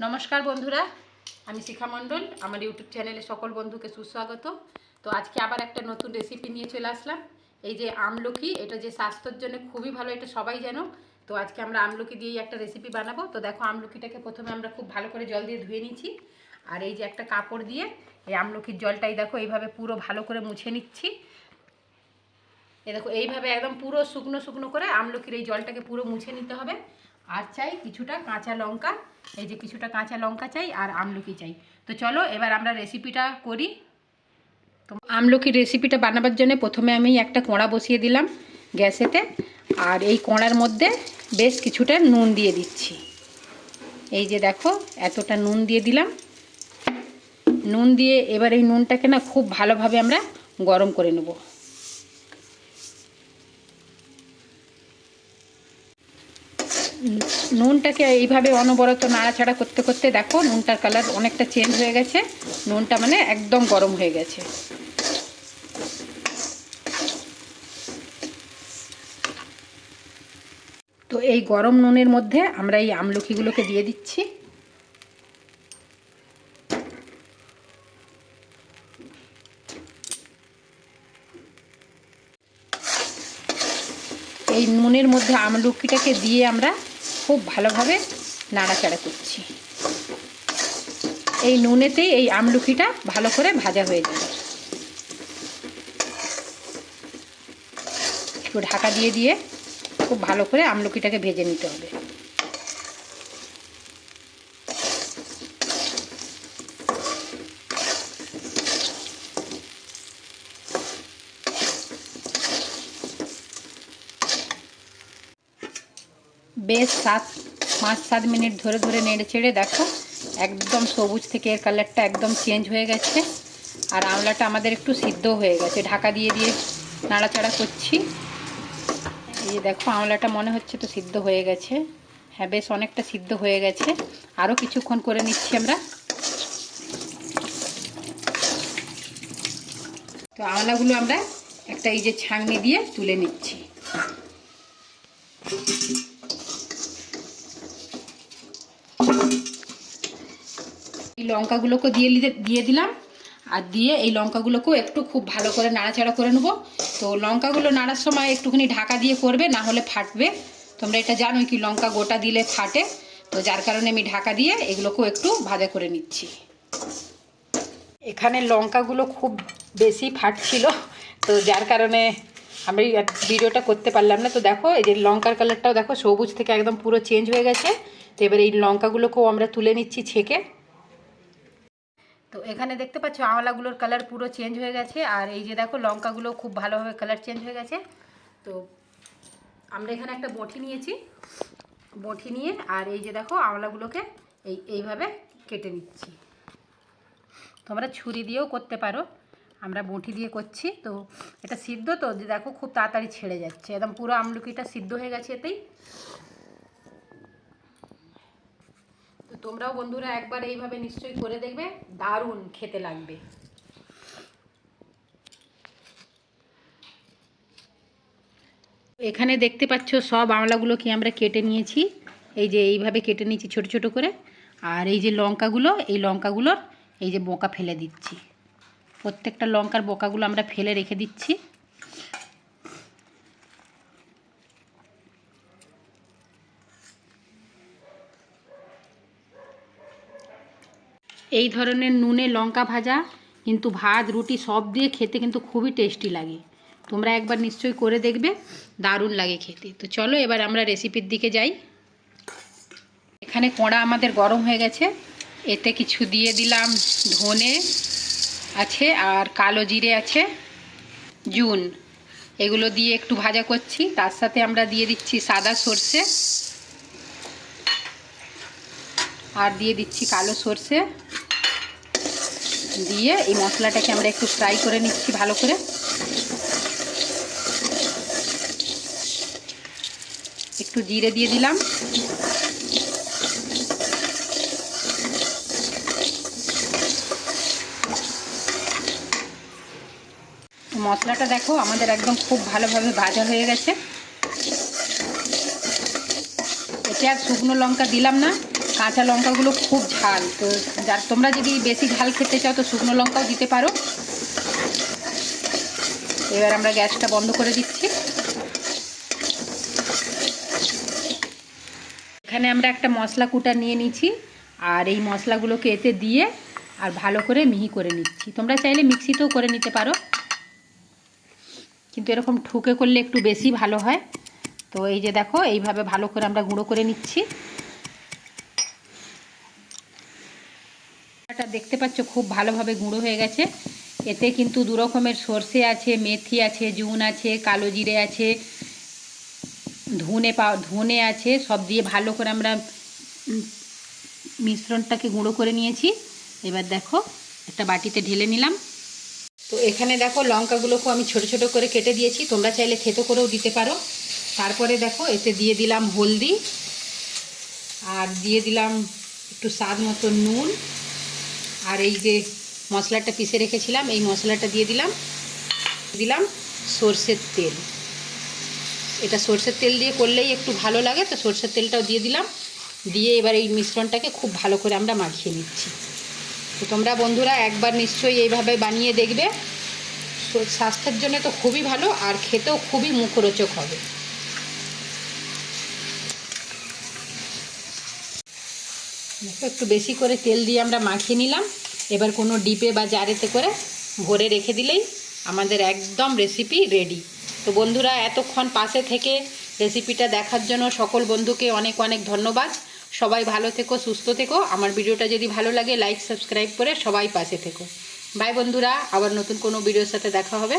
নমস্কার বন্ধুরা, আমি শিখা মণ্ডল। আমার ইউটিউব চ্যানেলে সকল বন্ধুকে সুস্বাগত। তো আজকে আবার একটা নতুন রেসিপি নিয়ে চলে আসলাম। এই যে আমলকি, এটা যে স্বাস্থ্যের জন্য খুবই ভালো, এটা সবাই জানো। তো আজকে আমরা আমলকি দিয়েই একটা রেসিপি বানাবো। তো দেখো, আমলকিটাকে প্রথমে আমরা খুব ভালো করে জল দিয়ে ধুয়ে নিচ্ছি। আর এই যে একটা কাপড় দিয়ে এই আমলকির জলটাই দেখো এইভাবে পুরো ভালো করে মুছে নিচ্ছি। দেখো এইভাবে একদম পুরো শুকনো শুকনো করে আমলকির এই জলটাকে পুরো মুছে নিতে হবে। আর চাই কিছুটা কাঁচা লঙ্কা, এই যে কিছুটা কাঁচা লঙ্কা চাই, আর আমলকি চাই। তো চলো এবার আমরা রেসিপিটা করি। তো আমলকির রেসিপিটা বানাবার জন্য প্রথমে আমি একটা কড়া বসিয়ে দিলাম গ্যাসেতে। আর এই কড়ার মধ্যে বেশ কিছুটা নুন দিয়ে দিচ্ছি। এই যে দেখো এতটা নুন দিয়ে দিলাম। নুন দিয়ে এবার এই নুনটাকে না খুব ভালোভাবে আমরা গরম করে নেব। নুনটাকে এইভাবে অনবরত নাড়াচাড়া করতে করতে দেখো নুনটার কালার অনেকটা চেঞ্জ হয়ে গেছে। নুনটা মানে একদম গরম হয়ে গেছে। তো এই গরম নুনের মধ্যে আমরা এই আমলকিগুলোকে দিয়ে দিচ্ছি। এই নুনের মধ্যে আমলকিটাকে দিয়ে আমরা খুব ভালোভাবে নাড়াচাড়া করছি। এই নুনেতেই এই আমলকিটা ভালো করে ভাজা হয়ে যাবে। একটু ঢাকা দিয়ে দিয়ে খুব ভালো করে আমলকিটাকে ভেজে নিতে হবে। বেশ 5-7 মিনিট ধরে ধরে নেড়ে চেড়ে দেখো একদম সবুজ থেকে এর কালারটা একদম চেঞ্জ হয়ে গেছে। আর আমলাটা আমাদের একটু সিদ্ধ হয়ে গেছে। ঢাকা দিয়ে দিয়ে নাড়াচাড়া করছি। এই দেখো আমলাটা মনে হচ্ছে তো সিদ্ধ হয়ে গেছে। হ্যাঁ, বেশ অনেকটা সিদ্ধ হয়ে গেছে। আরও কিছুক্ষণ করে নিচ্ছি আমরা। তো আমলাগুলো আমরা একটা এই যে ছাঁকনি দিয়ে তুলে নিচ্ছি। এই লঙ্কাগুলোকে দিয়ে দিলাম। আর দিয়ে এই লঙ্কাগুলোকেও একটু খুব ভালো করে নাড়াচাড়া করে নেবো। তো লঙ্কাগুলো নাড়ার সময় একটুখানি ঢাকা দিয়ে করবে, না হলে ফাটবে। তোমরা এটা জানোই কি লঙ্কা গোটা দিলে ফাটে। তো যার কারণে আমি ঢাকা দিয়ে এগুলোকেও একটু ভাজা করে নিচ্ছি। এখানে লঙ্কাগুলো খুব বেশি ফাটছিল, তো যার কারণে আমি ভিডিওটা করতে পারলাম না। তো দেখো এই যে লঙ্কার কালারটাও দেখো সবুজ থেকে একদম পুরো চেঞ্জ হয়ে গেছে। তো এবার এই লঙ্কাগুলোকেও আমরা তুলে নিচ্ছি ছেঁকে। তো এখানে দেখতে পাচ্ছ আমলাগুলোর কালার পুরো চেঞ্জ হয়ে গেছে। আর এই যে দেখো লঙ্কাগুলো খুব ভালোভাবে কালার চেঞ্জ হয়ে গেছে। তো আমরা এখানে একটা বঁটি নিয়েছি। বঁটি নিয়ে আর এই যে দেখো আমলাগুলোকে এইভাবে কেটে নিচ্ছি। তোমরা ছুরি দিয়েও করতে পারো, আমরা বঁটি দিয়ে করছি। তো এটা সিদ্ধ তো দেখো খুব তাড়াতাড়ি ছেড়ে যাচ্ছে। একদম পুরো আমলকিটা সিদ্ধ হয়ে গেছে এতেই। তো তোমরাও বন্ধুরা একবার এইভাবে নিশ্চয়ই করে দেখবে, দারুণ খেতে লাগবে। এখানে দেখতে পাচ্ছ সব আমলাগুলো কি আমরা কেটে নিয়েছি। এই যে এইভাবে কেটে নিয়েছি ছোট ছোট করে। আর এই যে লঙ্কাগুলো, এই লঙ্কাগুলোর এই যে বোকা ফেলে দিচ্ছি। প্রত্যেকটা লঙ্কার বোকাগুলো আমরা ফেলে রেখে দিচ্ছি। এই ধরনের নুনে লঙ্কা ভাজা কিন্তু ভাত রুটি সব দিয়ে খেতে কিন্তু খুবই টেস্টি লাগে। তোমরা একবার নিশ্চয়ই করে দেখবে, দারুণ লাগে খেতে। তো চলো এবার আমরা রেসিপির দিকে যাই। এখানে কড়া আমাদের গরম হয়ে গেছে। এতে কিছু দিয়ে দিলাম ধনে আছে, আর কালো জিরে আছে, জুন, এগুলো দিয়ে একটু ভাজা করছি। তার সাথে আমরা দিয়ে দিচ্ছি সাদা সর্ষে, আর দিয়ে দিচ্ছি কালো সর্ষে। দিয়ে এই মশলাটাকে আমরা একটু ফ্রাই করে নিচ্ছি ভালো করে। একটু জিরে দিয়ে দিলাম। মশলাটা দেখো আমাদের একদম খুব ভালোভাবে ভাজা হয়ে গেছে। এতে আর শুকনো লঙ্কা দিলাম না, কাঁচা লঙ্কাগুলো খুব ঝাল, তো যার তোমরা যদি বেশি ঝাল খেতে চাও তো শুকনো লঙ্কাও দিতে পারো। এবার আমরা গ্যাসটা বন্ধ করে দিচ্ছি। এখানে আমরা একটা মশলা কুটা নিয়ে নিচ্ছি, আর এই মশলাগুলোকে এতে দিয়ে আর ভালো করে মিহি করে নিচ্ছি। তোমরা চাইলে মিক্সিতেও করে নিতে পারো, কিন্তু এরকম ঠুকে করলে একটু বেশি ভালো হয়। তো এই যে দেখো, এইভাবে ভালো করে আমরা গুঁড়ো করে নিচ্ছি। এটা দেখতে পাচ্ছ খুব ভালোভাবে গুঁড়ো হয়ে গেছে। এতে কিন্তু দু রকমের সর্ষে আছে, মেথি আছে, জুন আছে, কালো জিরে আছে, ধনে আছে, সব দিয়ে ভালো করে আমরা মিশ্রণটাকে গুঁড়ো করে নিয়েছি। এবার দেখো একটা বাটিতে ঢেলে নিলাম। তো এখানে দেখো লঙ্কাগুলোকেও আমি ছোট ছোট করে কেটে দিয়েছি, তোমরা চাইলে থেতো করেও দিতে পারো। তারপরে দেখো এতে দিয়ে দিলাম হলদি, আর দিয়ে দিলাম একটু স্বাদ মতো নুন, আর এই যে মশলাটা পিষে রেখেছিলাম এই মশলাটা দিয়ে দিলাম সরষের তেল। এটা সরষের তেল দিয়ে করলেই একটু ভালো লাগে, তো সরষের তেলটাও দিয়ে দিলাম। দিয়ে এবার এই মিশ্রণটাকে খুব ভালো করে আমরা মাখিয়ে নিচ্ছি। তো তোমরা বন্ধুরা একবার নিশ্চয়ই এইভাবে বানিয়ে দেখবে, স্বাস্থ্যের জন্য তো খুবই ভালো, আর খেতেও খুবই মুখরোচক হবে। একটু বেশি করে তেল দিয়ে আমরা মাখিয়ে নিলাম। এবার কোনো ডিপে বা জারেতে করে ভরে রেখে দিলেই আমাদের একদম রেসিপি রেডি। তো বন্ধুরা এতক্ষণ পাশে থেকে রেসিপিটা দেখার জন্য সকল বন্ধুকে অনেক অনেক ধন্যবাদ। সবাই ভালো থেকো, সুস্থ থেকো। আমার ভিডিওটা যদি ভালো লাগে লাইক সাবস্ক্রাইব করে সবাই পাশে থেকো। বাই বন্ধুরা, আবার নতুন কোনো ভিডিওর সাথে দেখা হবে।